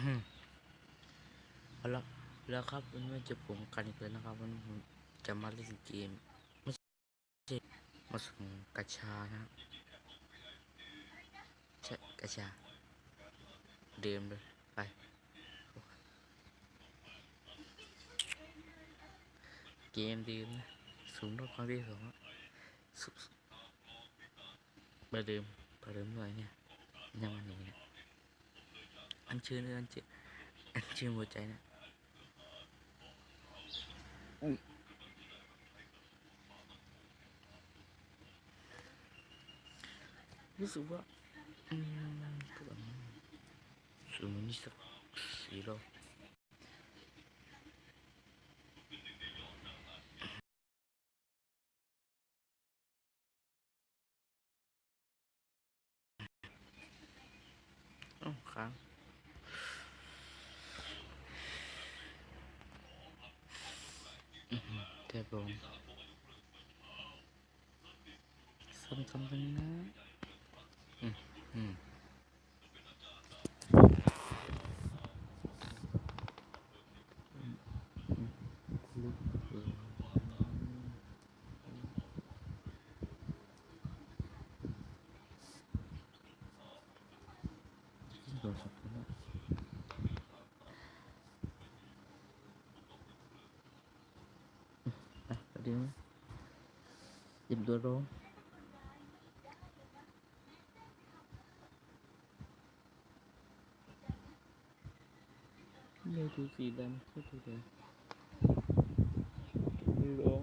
เอาละแล้วครับวันนี้จะผมกันอีกแล้วนะครับวันนี้ผมจะมาเล่นเกมไม่ใช่มาส่งกระชานะใช่กระชาเดิมเลยไปเกมเดิมนะสูงรอบครั้งที่สองประเดิมเลยเนี่ยยังวันนี้เนี่ยอันชื่ออันชื่อหัวใจนะรู้สึกว่าสูงนี่สัก4 รอบค้างแทบลงซ้ำๆกันนะอืมลึกโดนสับนะเดี๋ยวหยิบตัวร้องไม่ดูสีดำไม่ดูเลยร้อง